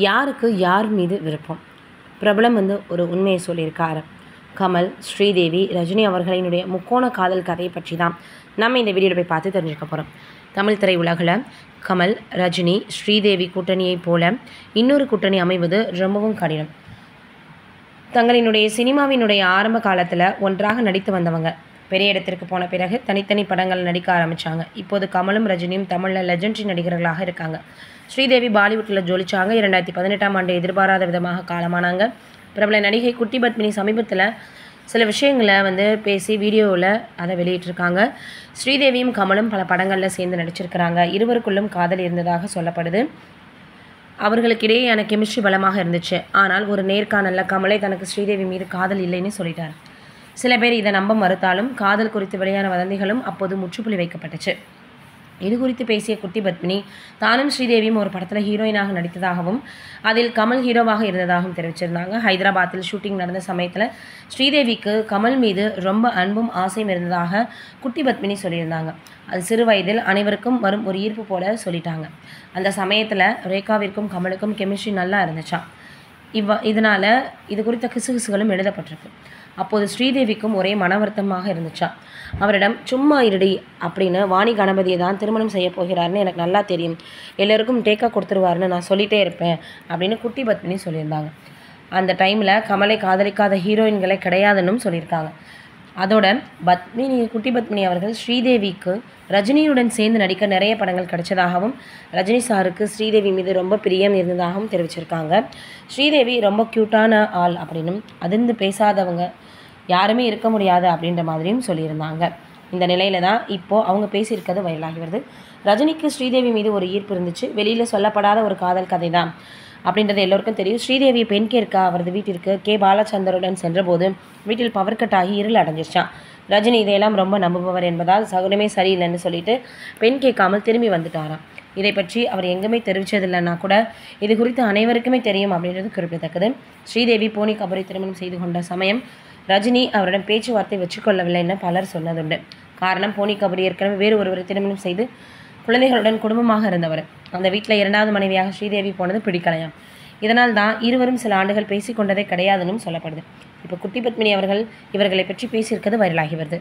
யாருக்கு யார் மீது விருப்பம்? பிரபலம் ஒரு உண்மையை சொல்லியிருக்காரு. கமல், ஸ்ரீதேவி, ரஜினி அவர்களினுடைய முக்கோண காதல் கதையை பற்றி தான் நம்ம இந்த வீடியோவில் போய் பார்த்து தெரிஞ்சுக்க போகிறோம். தமிழ் திரையுலகில் கமல், ரஜினி, ஸ்ரீதேவி கூட்டணியைப் போல இன்னொரு கூட்டணி அமைவது ரொம்பவும் கடினம். தங்களினுடைய சினிமாவினுடைய ஆரம்ப காலத்தில் ஒன்றாக நடித்து வந்தவங்க பெரிய இடத்திற்கு போன பிறகு தனித்தனி படங்கள் நடிக்க ஆரம்பித்தாங்க. இப்போது கமலும் ரஜினியும் தமிழில் லெஜெண்டரி நடிகர்களாக இருக்காங்க. ஸ்ரீதேவி பாலிவுட்டில் ஜொலிச்சாங்க. 2018ஆம் ஆண்டு எதிர்பாராத விதமாக காலமானாங்க. பிரபல நடிகை குட்டி பத்மினி சமீபத்தில் சில விஷயங்களை பேசி வீடியோவில் அதை வெளியிட்டிருக்காங்க. ஸ்ரீதேவியும் கமலும் பல படங்களில் சேர்ந்து நடிச்சிருக்கிறாங்க. இருவருக்குள்ளும் காதல் இருந்ததாக சொல்லப்படுது. அவர்களுக்கிடையேயான கெமிஸ்ட்ரி பலமாக இருந்துச்சு. ஆனால் ஒரு நேர்காணலில் கமலே தனக்கு ஸ்ரீதேவி மீது காதல் இல்லைன்னு சொல்லிட்டார். சில பேர் இதை நம்ப மறுத்தாலும் காதல் குறித்து வெளியான வதந்திகளும் அப்போது முற்றுப்புள்ளி வைக்கப்பட்டுச்சு. இது குறித்து பேசிய குட்டி பத்மினி தானும் ஸ்ரீதேவியும் ஒரு படத்தில் ஹீரோயினாக நடித்ததாகவும் அதில் கமல் ஹீரோவாக இருந்ததாகவும் தெரிவிச்சிருந்தாங்க. ஹைதராபாத்தில் ஷூட்டிங் நடந்த சமயத்தில் ஸ்ரீதேவிக்கு கமல் மீது ரொம்ப அன்பும் ஆசையும் இருந்ததாக குட்டி பத்மினி சொல்லியிருந்தாங்க. அது சிறு வயதில் அனைவருக்கும் வரும் ஒரு ஈர்ப்பு போல சொல்லிட்டாங்க. அந்த சமயத்தில் ரேகாவிற்கும் கமலுக்கும் கெமிஸ்ட்ரி நல்லா இருந்துச்சான். இதனால் இது குறித்த கிசுகிசுகளும் எழுதப்பட்டிருக்கு. அப்போது ஸ்ரீதேவிக்கும் ஒரே மன வருத்தமாக இருந்துச்சா. அவரிடம் சும்மா இருடி அப்படின்னு வாணி கணபதியை தான் திருமணம் செய்ய போகிறாருன்னு எனக்கு நல்லா தெரியும், எல்லோருக்கும் டேக்கா கொடுத்துருவாருன்னு நான் சொல்லிகிட்டே இருப்பேன் அப்படின்னு குட்டி பத்மினி சொல்லியிருந்தாங்க. அந்த டைமில் கமலை காதலிக்காத ஹீரோயின்களே கிடையாதுன்னு சொல்லியிருக்காங்க. அதோட குட்டி பத்மினி அவர்கள் ஸ்ரீதேவிக்கு ரஜினியுடன் சேர்ந்து நடிக்க நிறைய படங்கள் கிடைச்சதாகவும் ரஜினி சாருக்கு ஸ்ரீதேவி மீது ரொம்ப பிரியம் இருந்ததாகவும் தெரிவிச்சிருக்காங்க. ஸ்ரீதேவி ரொம்ப க்யூட்டான ஆள் அப்படின்னும் அதிர்ந்து பேசாதவங்க யாருமே இருக்க முடியாது அப்படின்ற மாதிரியும் சொல்லியிருந்தாங்க. இந்த நிலையில தான் இப்போது அவங்க பேசியிருக்கிறது வைரலாகி வருது. ரஜினிக்கு ஸ்ரீதேவி மீது ஒரு ஈர்ப்பு இருந்துச்சு, வெளியில் சொல்லப்படாத ஒரு காதல் கதை தான் அப்படின்றது எல்லோருக்கும் தெரியும். ஸ்ரீதேவி பெண் கேட்க அவரது வீட்டிற்கு கே பாலச்சந்தருடன் சென்றபோது வீட்டில் பவர் கட் ஆகி இருள் அடைஞ்சிருச்சான். ரஜினி இதையெல்லாம் ரொம்ப நம்புபவர் என்பதால் சகுனமே சரியில்லைன்னு சொல்லிட்டு பெண் கேட்காமல் திரும்பி வந்துட்டாராம். இதை பற்றி அவர் எங்குமே தெரிவித்ததில்லைன்னா கூட இது குறித்து அனைவருக்குமே தெரியும் அப்படின்றது குறிப்பிடத்தக்கது. ஸ்ரீதேவி போனி கபூரை திருமணம் செய்து கொண்ட சமயம் ரஜினி அவரிடம் பேச்சுவார்த்தை வச்சுக்கொள்ளவில்லைன்னு பலர் சொன்னதுண்டு. காரணம், போனி கபூர் ஏற்கனவே வேறு ஒருவரை திருமணம் செய்து குழந்தைகளுடன் குடும்பமாக இருந்தவர். அந்த வீட்டில் 2வது மனைவியாக ஸ்ரீதேவி போனது பிடிக்கலையாம். இதனால் தான் இருவரும் சில ஆண்டுகள் பேசிக்கொண்டதே கிடையாதுன்னு சொல்லப்படுது. இப்போ குட்டி பத்மினி அவர்கள் இவர்களை பற்றி பேசியிருக்கிறது வைரலாகி வருது.